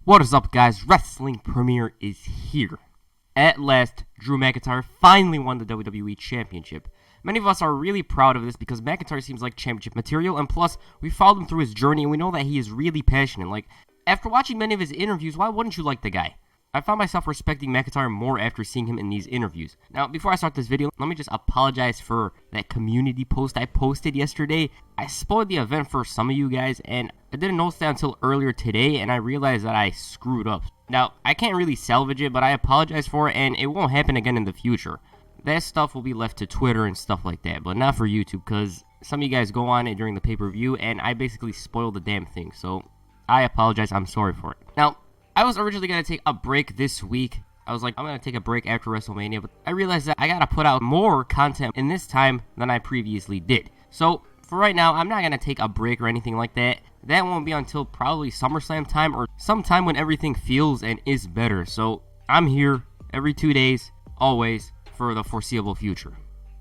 What is up, guys? Wrestling Premier is here. At last, Drew McIntyre finally won the WWE Championship. Many of us are really proud of this because McIntyre seems like championship material, and plus, we followed him through his journey and we know that he is really passionate. Like, after watching many of his interviews, why wouldn't you like the guy? I found myself respecting McIntyre more after seeing him in these interviews. Now, before I start this video, let me just apologize for that community post I posted yesterday. I spoiled the event for some of you guys, and I didn't notice that until earlier today, and I realized that I screwed up. Now, I can't really salvage it, but I apologize for it, and it won't happen again in the future. That stuff will be left to Twitter and stuff like that, but not for YouTube, because some of you guys go on it during the pay-per-view, and I basically spoiled the damn thing, so I apologize. I'm sorry for it. Now, I was originally going to take a break this week. I was like, I'm going to take a break after WrestleMania, but I realized that I got to put out more content in this time than I previously did. So, for right now, I'm not going to take a break or anything like that. That won't be until probably SummerSlam time or sometime when everything feels and is better. So, I'm here every 2 days, always, for the foreseeable future.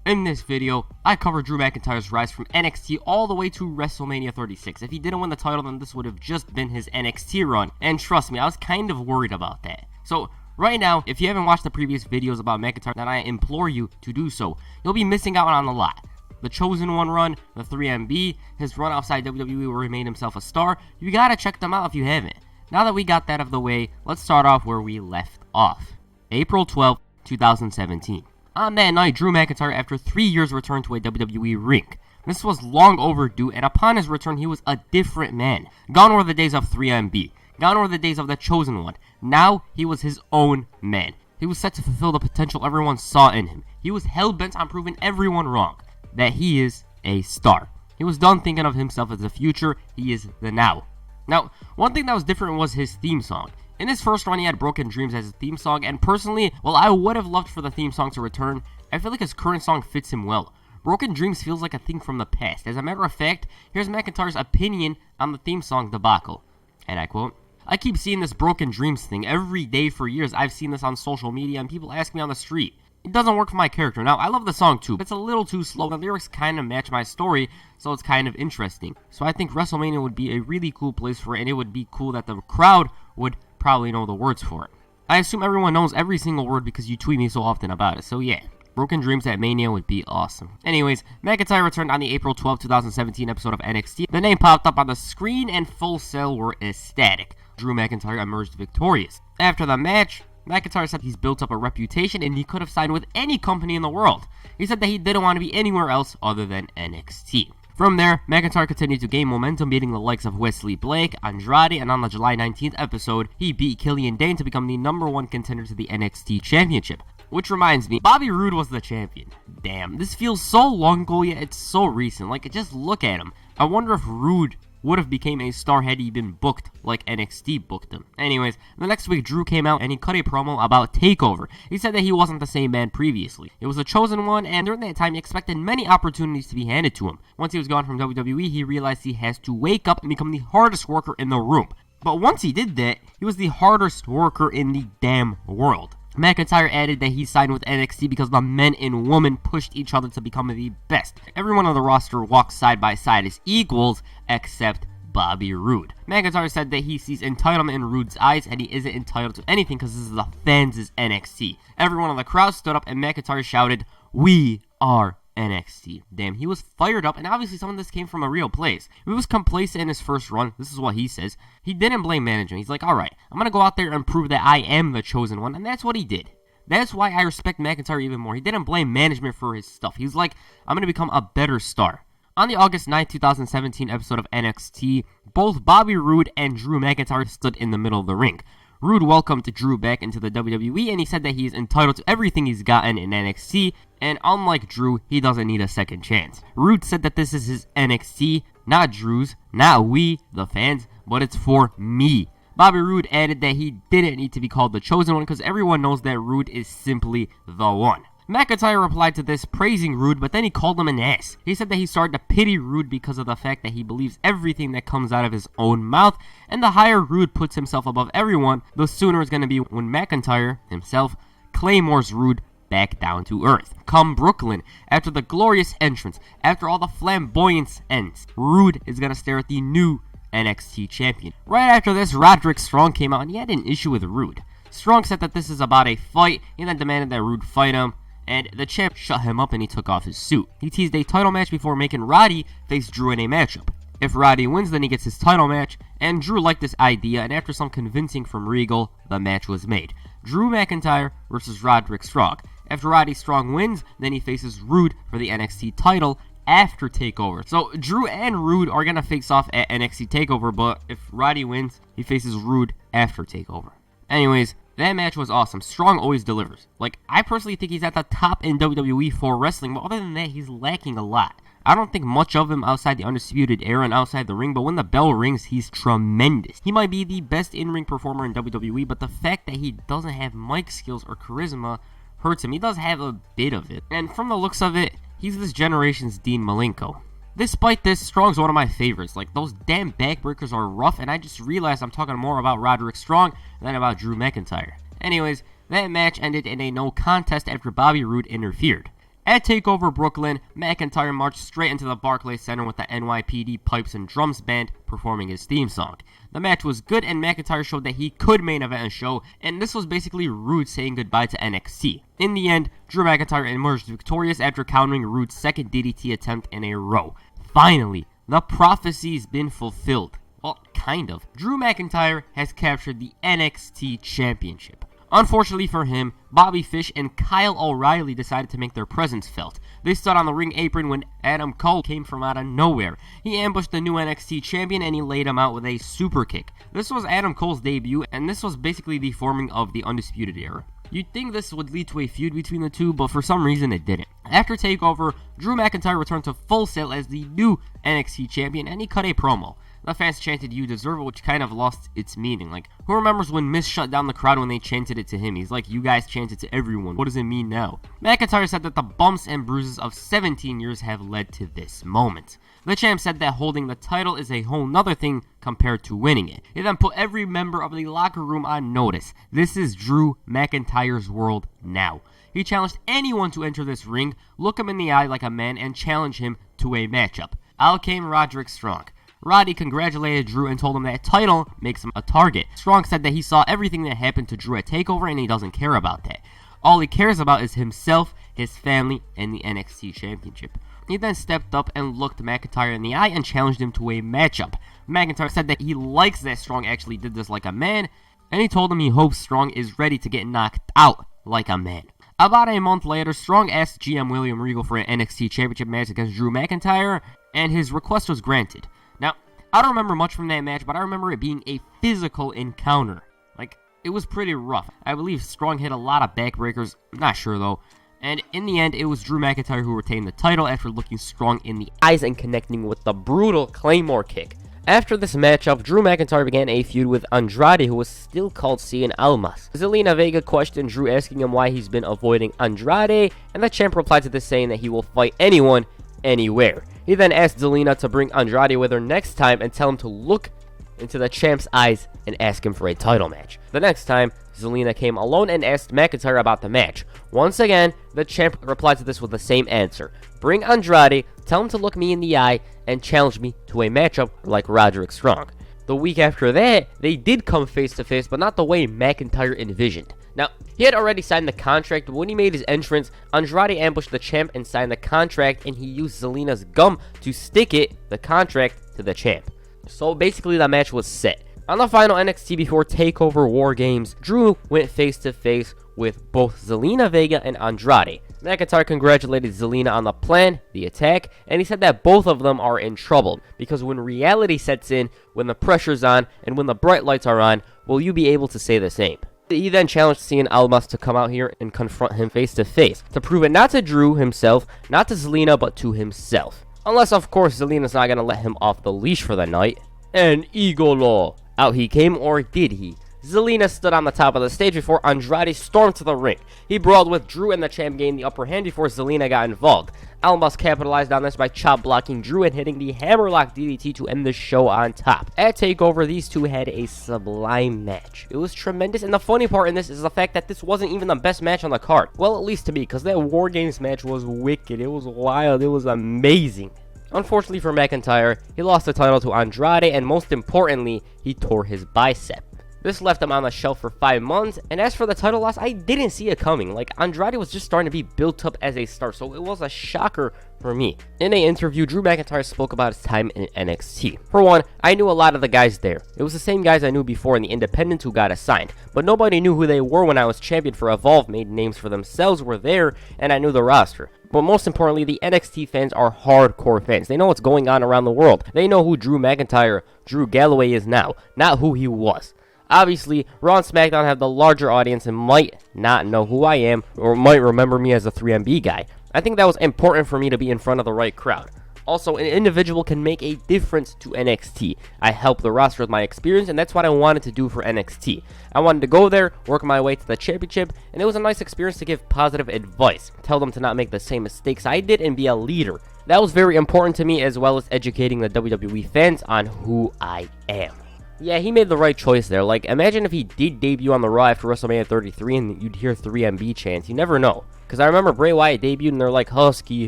In this video, I cover Drew McIntyre's rise from NXT all the way to WrestleMania 36. If he didn't win the title, then this would have just been his NXT run. And trust me, I was kind of worried about that. So, right now, if you haven't watched the previous videos about McIntyre, then I implore you to do so. You'll be missing out on a lot. The Chosen One run, the 3MB, his run outside WWE where he made himself a star. You gotta check them out if you haven't. Now that we got that out of the way, let's start off where we left off. April 12th, 2017. On that night, Drew McIntyre, after 3 years, returned to a WWE ring. This was long overdue, and upon his return, he was a different man. Gone were the days of 3MB. Gone were the days of the Chosen One. Now, he was his own man. He was set to fulfill the potential everyone saw in him. He was hell-bent on proving everyone wrong, that he is a star. He was done thinking of himself as the future. He is the now. Now, one thing that was different was his theme song. In his first run, he had Broken Dreams as his theme song, and personally, while I would have loved for the theme song to return, I feel like his current song fits him well. Broken Dreams feels like a thing from the past. As a matter of fact, here's McIntyre's opinion on the theme song debacle. And I quote, "I keep seeing this Broken Dreams thing every day for years. I've seen this on social media, and people ask me on the street. It doesn't work for my character. Now, I love the song too, but it's a little too slow. The lyrics kind of match my story, so it's kind of interesting. So I think WrestleMania would be a really cool place for it, and it would be cool that the crowd would probably know the words for it. I assume everyone knows every single word because you tweet me so often about it, so yeah. Broken Dreams at Mania would be awesome." Anyways, McIntyre returned on the April 12, 2017 episode of NXT. The name popped up on the screen and Full Sail were ecstatic. Drew McIntyre emerged victorious. After the match, McIntyre said he's built up a reputation and he could have signed with any company in the world. He said that he didn't want to be anywhere else other than NXT. From there, McIntyre continued to gain momentum, beating the likes of Wesley Blake, Andrade, and on the July 19th episode, he beat Killian Dane to become the #1 contender to the NXT Championship. Which reminds me, Bobby Roode was the champion. Damn, this feels so long ago, yet it's so recent. Like, just look at him. I wonder if Roode would have became a star had he been booked like NXT booked him. Anyways, the next week Drew came out and he cut a promo about TakeOver. He said that he wasn't the same man previously. It was a chosen one, and during that time he expected many opportunities to be handed to him. Once he was gone from WWE, he realized he has to wake up and become the hardest worker in the room. But once he did that, he was the hardest worker in the damn world. McIntyre added that he signed with NXT because the men and women pushed each other to become the best. Everyone on the roster walks side by side as equals, except Bobby Roode. McIntyre said that he sees entitlement in Roode's eyes and he isn't entitled to anything because this is the fans' NXT. Everyone in the crowd stood up and McIntyre shouted, "We are NXT." Damn, he was fired up, and obviously some of this came from a real place. He was complacent in his first run. This is what he says. He didn't blame management. He's like, alright, I'm going to go out there and prove that I am the chosen one, and that's what he did. That's why I respect McIntyre even more. He didn't blame management for his stuff. He was like, I'm going to become a better star. On the August 9, 2017 episode of NXT, both Bobby Roode and Drew McIntyre stood in the middle of the ring. Roode welcomed Drew back into the WWE, and he said that he is entitled to everything he's gotten in NXT, and unlike Drew, he doesn't need a second chance. Roode said that this is his NXT, not Drew's, not we, the fans, but it's for me. Bobby Roode added that he didn't need to be called the chosen one because everyone knows that Roode is simply the one. McIntyre replied to this, praising Roode, but then he called him an ass. He said that he started to pity Roode because of the fact that he believes everything that comes out of his own mouth, and the higher Roode puts himself above everyone, the sooner it's going to be when McIntyre, himself, claymores Roode back down to earth. Come Brooklyn, after the glorious entrance, after all the flamboyance ends, Roode is going to stare at the new NXT champion. Right after this, Roderick Strong came out and he had an issue with Rude. Strong said that this is about a fight, and then demanded that Rude fight him, and the champ shut him up and he took off his suit. He teased a title match before making Roddy face Drew in a matchup. If Roddy wins, then he gets his title match, and Drew liked this idea, and after some convincing from Regal, the match was made. Drew McIntyre versus Roderick Strong. After Roddy Strong wins, then he faces Rude for the NXT title after TakeOver. So Drew and Rude are going to face off at NXT TakeOver, but if Roddy wins, he faces Rude after TakeOver. Anyways, that match was awesome. Strong always delivers. Like, I personally think he's at the top in WWE for wrestling, but other than that, he's lacking a lot. I don't think much of him outside the Undisputed Era and outside the ring, but when the bell rings, he's tremendous. He might be the best in-ring performer in WWE, but the fact that he doesn't have mic skills or charisma hurts him. He does have a bit of it, and from the looks of it, he's this generation's Dean Malenko. Despite this, Strong's one of my favorites. Like, those damn backbreakers are rough, and I just realized I'm talking more about Roderick Strong than about Drew McIntyre. Anyways, that match ended in a no contest after Bobby Roode interfered. At TakeOver Brooklyn, McIntyre marched straight into the Barclays Center with the NYPD Pipes and Drums Band performing his theme song. The match was good, and McIntyre showed that he could main event a show, and this was basically Roode saying goodbye to NXT. In the end, Drew McIntyre emerged victorious after countering Roode's second DDT attempt in a row. Finally, the prophecy's been fulfilled. Well, kind of. Drew McIntyre has captured the NXT Championship. Unfortunately for him, Bobby Fish and Kyle O'Reilly decided to make their presence felt. They stood on the ring apron when Adam Cole came from out of nowhere. He ambushed the new NXT champion and he laid him out with a super kick. This was Adam Cole's debut, and this was basically the forming of the Undisputed Era. You'd think this would lead to a feud between the two, but for some reason it didn't. After TakeOver, Drew McIntyre returned to Full Sail as the new NXT champion, and he cut a promo. The fans chanted, "You deserve it," which kind of lost its meaning. Like, who remembers when Miz shut down the crowd when they chanted it to him? He's like, "You guys chanted to everyone. What does it mean now?" McIntyre said that the bumps and bruises of 17 years have led to this moment. The champ said that holding the title is a whole nother thing compared to winning it. He then put every member of the locker room on notice. This is Drew McIntyre's world now. He challenged anyone to enter this ring, look him in the eye like a man, and challenge him to a matchup. Out came Roderick Strong. Roddy congratulated Drew and told him that title makes him a target. Strong said that he saw everything that happened to Drew at TakeOver and he doesn't care about that. All he cares about is himself, his family, and the NXT Championship. He then stepped up and looked McIntyre in the eye and challenged him to a matchup. McIntyre said that he likes that Strong actually did this like a man, and he told him he hopes Strong is ready to get knocked out like a man. About a month later, Strong asked GM William Regal for an NXT Championship match against Drew McIntyre, and his request was granted. Now, I don't remember much from that match, but I remember it being a physical encounter. Like, it was pretty rough. I believe Strong hit a lot of backbreakers, not sure though. And in the end, it was Drew McIntyre who retained the title after looking Strong in the eyes and connecting with the brutal Claymore kick. After this matchup, Drew McIntyre began a feud with Andrade, who was still called Cien Almas. Zelina Vega questioned Drew, asking him why he's been avoiding Andrade, and the champ replied to this saying that he will fight anyone, anywhere. He then asked Zelina to bring Andrade with her next time and tell him to look into the champ's eyes and ask him for a title match. The next time, Zelina came alone and asked McIntyre about the match. Once again, the champ replied to this with the same answer. Bring Andrade, tell him to look me in the eye, and challenge me to a matchup like Roderick Strong. The week after that, they did come face to face, but not the way McIntyre envisioned. Now, he had already signed the contract, but when he made his entrance, Andrade ambushed the champ and signed the contract, and he used Zelina's gum to stick the contract, to the champ. So basically, the match was set. On the final NXT before TakeOver War Games, Drew went face to face with both Zelina Vega and Andrade. McIntyre congratulated Zelina on the plan, the attack, and he said that both of them are in trouble, because when reality sets in, when the pressure's on, and when the bright lights are on, will you be able to say the same? He then challenged Cien Almas to come out here and confront him face to face, to prove it not to Drew himself, not to Zelina, but to himself. Unless, of course, Zelina's not going to let him off the leash for the night. And Igolo. Out he came, or did he? Zelina stood on the top of the stage before Andrade stormed to the ring. He brawled with Drew and the champ gained the upper hand before Zelina got involved. Almas capitalized on this by chop blocking Drew and hitting the hammerlock DDT to end the show on top. At TakeOver, these two had a sublime match. It was tremendous, and the funny part in this is the fact that this wasn't even the best match on the card. Well, at least to me, because that War Games match was wicked. It was wild. It was amazing. Unfortunately for McIntyre, he lost the title to Andrade, and most importantly, he tore his bicep. This left him on the shelf for 5 months, and as for the title loss, I didn't see it coming. Like, Andrade was just starting to be built up as a star, so it was a shocker for me. In an interview, Drew McIntyre spoke about his time in NXT. For one, I knew a lot of the guys there. It was the same guys I knew before in the independents who got assigned, but nobody knew who they were when I was champion for Evolve, made names for themselves, were there, and I knew the roster. But most importantly, the NXT fans are hardcore fans. They know what's going on around the world. They know who Drew McIntyre, Drew Galloway is now, not who he was. Obviously, Raw and SmackDown have the larger audience and might not know who I am, or might remember me as a 3MB guy. I think that was important for me to be in front of the right crowd. Also, an individual can make a difference to NXT. I help the roster with my experience, and that's what I wanted to do for NXT. I wanted to go there, work my way to the championship, and it was a nice experience to give positive advice. Tell them to not make the same mistakes I did and be a leader. That was very important to me, as well as educating the WWE fans on who I am. Yeah, he made the right choice there. Like, imagine if he did debut on the Raw after WrestleMania 33 and you'd hear 3MB chants. You never know. Because I remember Bray Wyatt debuted and they're like, Husky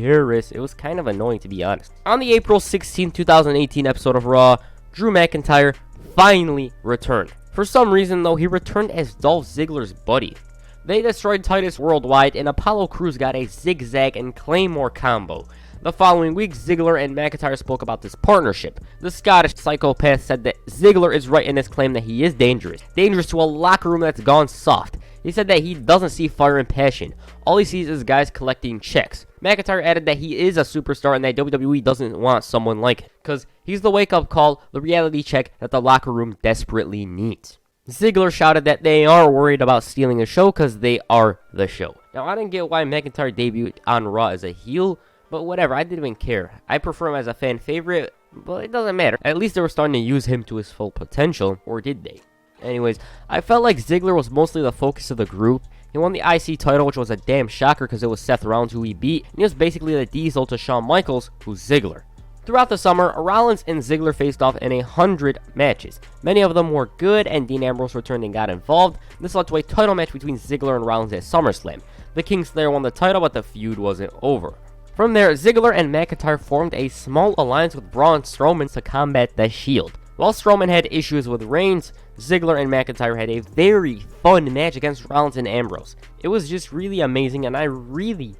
Harris. It was kind of annoying, to be honest. On the April 16, 2018 episode of Raw, Drew McIntyre finally returned. For some reason, though, he returned as Dolph Ziggler's buddy. They destroyed Titus worldwide, and Apollo Crews got a zigzag and Claymore combo. The following week, Ziggler and McIntyre spoke about this partnership. The Scottish psychopath said that Ziggler is right in his claim that he is dangerous to a locker room that's gone soft. He said that he doesn't see fire and passion. All he sees is guys collecting checks. McIntyre added that he is a superstar and that WWE doesn't want someone like him, because he's the wake-up call, the reality check that the locker room desperately needs. Ziggler shouted that they are worried about stealing the show because they are the show. Now, I didn't get why McIntyre debuted on Raw as a heel, but whatever, I didn't even care. I prefer him as a fan favorite, but it doesn't matter. At least they were starting to use him to his full potential, or did they? Anyways, I felt like Ziggler was mostly the focus of the group. He won the IC title, which was a damn shocker because it was Seth Rollins who he beat, and he was basically the Diesel to Shawn Michaels, who's Ziggler. Throughout the summer, Rollins and Ziggler faced off in 100 matches. Many of them were good, and Dean Ambrose returned and got involved. This led to a title match between Ziggler and Rollins at SummerSlam. The Kingslayer won the title, but the feud wasn't over. From there, Ziggler and McIntyre formed a small alliance with Braun Strowman to combat the Shield. While Strowman had issues with Reigns, Ziggler and McIntyre had a very fun match against Rollins and Ambrose. It was just really amazing, and I really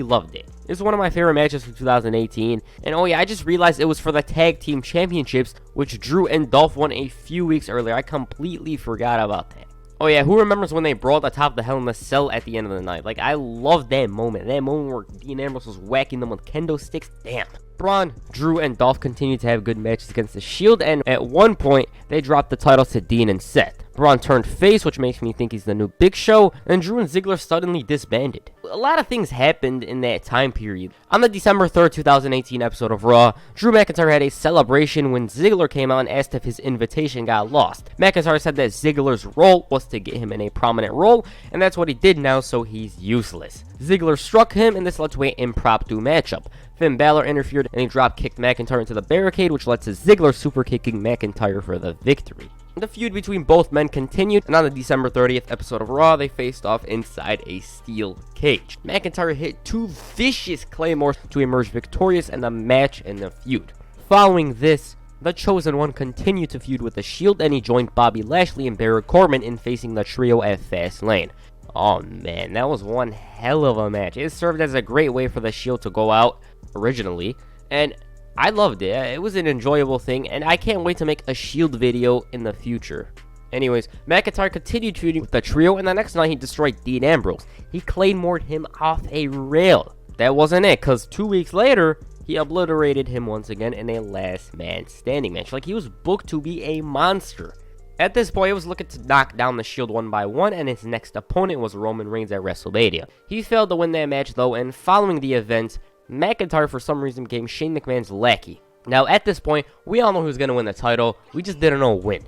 loved it. It was one of my favorite matches from 2018, and oh yeah, I just realized it was for the Tag Team Championships, which Drew and Dolph won a few weeks earlier. I completely forgot about that. Oh yeah, who remembers when they brawled atop the Hell in a Cell at the end of the night? Like, I loved that moment. That moment where Dean Ambrose was whacking them with kendo sticks. Damn. Braun, Drew, and Dolph continued to have good matches against the Shield, and at one point, they dropped the titles to Dean and Seth. Braun turned face, which makes me think he's the new Big Show, and Drew and Ziggler suddenly disbanded. A lot of things happened in that time period. On the December 3rd, 2018 episode of Raw, Drew McIntyre had a celebration when Ziggler came out and asked if his invitation got lost. McIntyre said that Ziggler's role was to get him in a prominent role, and that's what he did now, so he's useless. Ziggler struck him, and this led to an impromptu matchup. Finn Balor interfered, and he drop-kicked McIntyre into the barricade, which led to Ziggler super-kicking McIntyre for the victory. The feud between both men continued, and on the December 30th episode of Raw, they faced off inside a steel cage. McIntyre hit 2 vicious claymores to emerge victorious in the match and the feud. Following this, the Chosen One continued to feud with the Shield, and he joined Bobby Lashley and Baron Corbin in facing the trio at Fastlane. Oh man, that was one hell of a match. It served as a great way for the Shield to go out originally, and I loved it. It was an enjoyable thing, and I can't wait to make a Shield video in the future. Anyways, McIntyre continued feuding with the trio, and the next night he destroyed Dean Ambrose. He claymored him off a rail. That wasn't it, because 2 weeks later, he obliterated him once again in a last man standing match. Like, he was booked to be a monster. At this point, he was looking to knock down the Shield one by one, and his next opponent was Roman Reigns at WrestleMania. He failed to win that match though, and following the event, McIntyre for some reason became Shane McMahon's lackey. Now at this point, we all know who's going to win the title, we just didn't know when.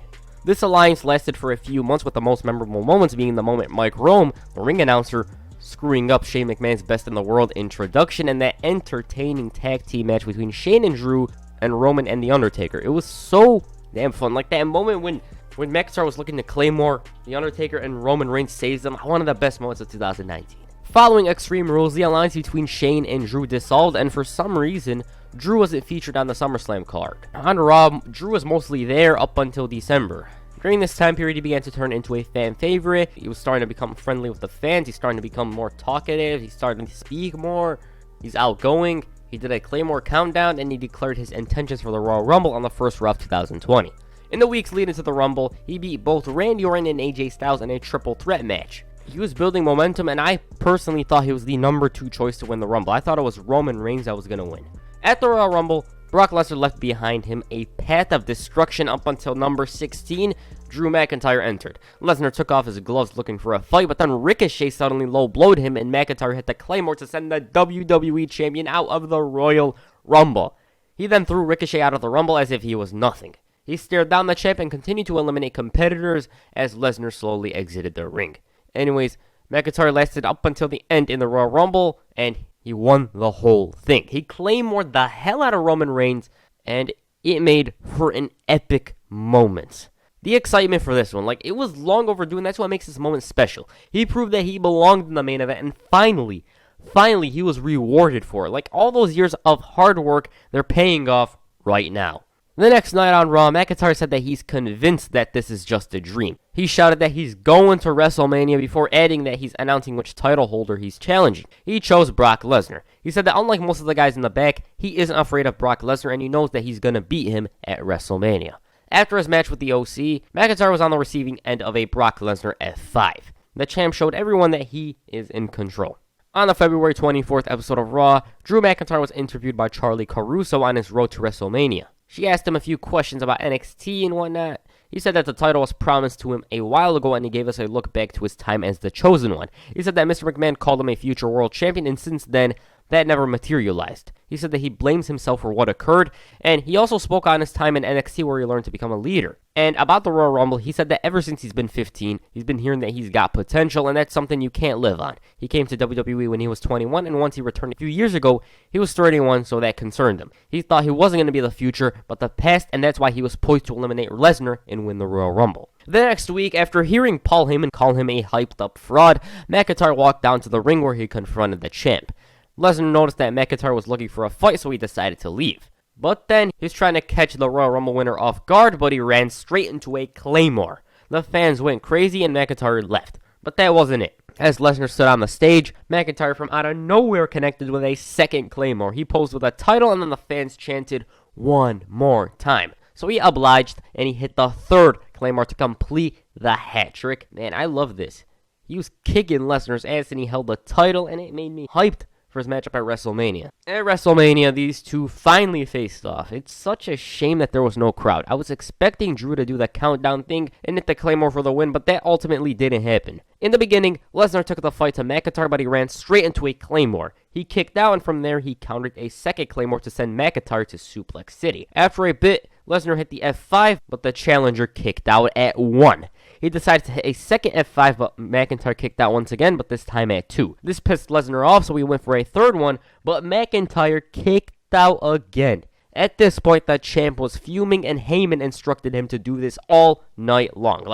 This alliance lasted for a few months, with the most memorable moments being the moment Mike Rome, the ring announcer, screwing up Shane McMahon's Best in the World introduction, and that entertaining tag team match between Shane and Drew and Roman and The Undertaker. It was so damn fun. Like that moment when McIntyre was looking to Claymore, The Undertaker and Roman Reigns saves them. One of the best moments of 2019. Following Extreme Rules, the alliance between Shane and Drew dissolved, and for some reason, Drew wasn't featured on the SummerSlam card. On Raw, Drew was mostly there up until December. During this time period, he began to turn into a fan favorite. He was starting to become friendly with the fans. He's starting to become more talkative. He's starting to speak more. He's outgoing. He did a Claymore countdown, and he declared his intentions for the Royal Rumble on the first Raw of 2020. In the weeks leading to the Rumble, he beat both Randy Orton and AJ Styles in a triple threat match. He was building momentum, and I personally thought he was the number 2 choice to win the Rumble. I thought it was Roman Reigns that was going to win. At the Royal Rumble, Brock Lesnar left behind him a path of destruction up until number 16. Drew McIntyre entered. Lesnar took off his gloves looking for a fight, but then Ricochet suddenly low-blowed him, and McIntyre hit the Claymore to send the WWE Champion out of the Royal Rumble. He then threw Ricochet out of the Rumble as if he was nothing. He stared down the champ and continued to eliminate competitors as Lesnar slowly exited the ring. Anyways, McIntyre lasted up until the end in the Royal Rumble, and he won the whole thing. He Claymored the hell out of Roman Reigns, and it made for an epic moment. The excitement for this one, it was long overdue, and that's what makes this moment special. He proved that he belonged in the main event, and finally, he was rewarded for it. All those years of hard work, they're paying off right now. The next night on Raw, McIntyre said that he's convinced that this is just a dream. He shouted that he's going to WrestleMania before adding that he's announcing which title holder he's challenging. He chose Brock Lesnar. He said that unlike most of the guys in the back, he isn't afraid of Brock Lesnar, and he knows that he's going to beat him at WrestleMania. After his match with the OC, McIntyre was on the receiving end of a Brock Lesnar F5. The champ showed everyone that he is in control. On the February 24th episode of Raw, Drew McIntyre was interviewed by Charlie Caruso on his road to WrestleMania. She asked him a few questions about NXT and whatnot. He said that the title was promised to him a while ago, and he gave us a look back to his time as the Chosen One. He said that Mr. McMahon called him a future world champion, and since then, that never materialized. He said that he blames himself for what occurred, and he also spoke on his time in NXT where he learned to become a leader. And about the Royal Rumble, he said that ever since he's been 15, he's been hearing that he's got potential, and that's something you can't live on. He came to WWE when he was 21, and once he returned a few years ago, he was 31, so that concerned him. He thought he wasn't going to be the future, but the past, and that's why he was poised to eliminate Lesnar and win the Royal Rumble. The next week, after hearing Paul Heyman call him a hyped-up fraud, McIntyre walked down to the ring where he confronted the champ. Lesnar noticed that McIntyre was looking for a fight, so he decided to leave. But then, he was trying to catch the Royal Rumble winner off guard, but he ran straight into a Claymore. The fans went crazy, and McIntyre left. But that wasn't it. As Lesnar stood on the stage, McIntyre from out of nowhere connected with a second Claymore. He posed with a title, and then the fans chanted, "One more time." So he obliged, and he hit the third Claymore to complete the hat trick. Man, I love this. He was kicking Lesnar's ass, and he held the title, and it made me hyped for his matchup at WrestleMania. At WrestleMania, these two finally faced off. It's such a shame that there was no crowd. I was expecting Drew to do the countdown thing and hit the Claymore for the win, but that ultimately didn't happen. In the beginning, Lesnar took the fight to McIntyre, but he ran straight into a Claymore. He kicked out, and from there, he countered a second Claymore to send McIntyre to Suplex City. After a bit, Lesnar hit the F5, but the challenger kicked out at 1. He decided to hit a second F5, but McIntyre kicked out once again, but this time at 2. This pissed Lesnar off, so he went for a third one, but McIntyre kicked out again. At this point, the champ was fuming, and Heyman instructed him to do this all night long.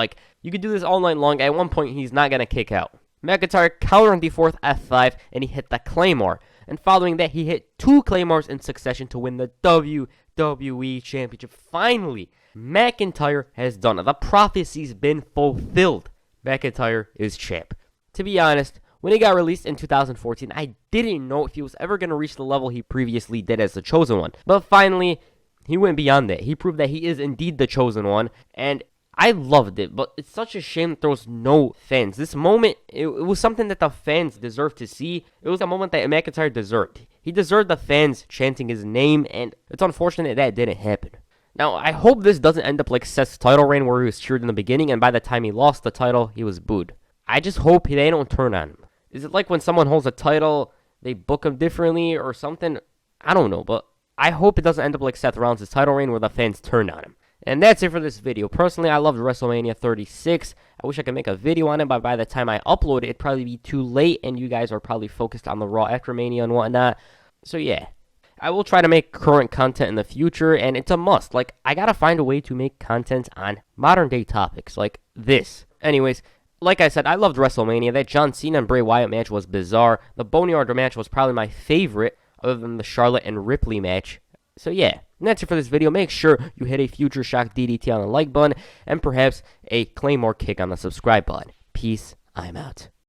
You could do this all night long. At one point, he's not going to kick out. McIntyre countered the fourth F5, and he hit the Claymore. And following that, he hit 2 Claymores in succession to win the WWE Championship. Finally, McIntyre has done it. The prophecy's been fulfilled. McIntyre is champ. To be honest, when he got released in 2014, I didn't know if he was ever going to reach the level he previously did as the Chosen One. But finally, he went beyond that. He proved that he is indeed the Chosen One, and I loved it, but it's such a shame that there was no fans. This moment, it was something that the fans deserved to see. It was a moment that McIntyre deserved. He deserved the fans chanting his name, and it's unfortunate that didn't happen. Now, I hope this doesn't end up like Seth's title reign where he was cheered in the beginning, and by the time he lost the title, he was booed. I just hope they don't turn on him. Is it like when someone holds a title, they book him differently or something? I don't know, but I hope it doesn't end up like Seth Rollins' title reign where the fans turn on him. And that's it for this video. Personally, I loved WrestleMania 36. I wish I could make a video on it, but by the time I upload it, it'd probably be too late, and you guys are probably focused on the Raw after Mania and whatnot. So yeah, I will try to make current content in the future, and it's a must. I gotta find a way to make content on modern day topics like this. Anyways, like I said, I loved WrestleMania. That John Cena and Bray Wyatt match was bizarre. The Boneyard match was probably my favorite, other than the Charlotte and Ripley match. So yeah, that's it for this video. Make sure you hit a Future Shock DDT on the like button and perhaps a Claymore kick on the subscribe button. Peace. I'm out.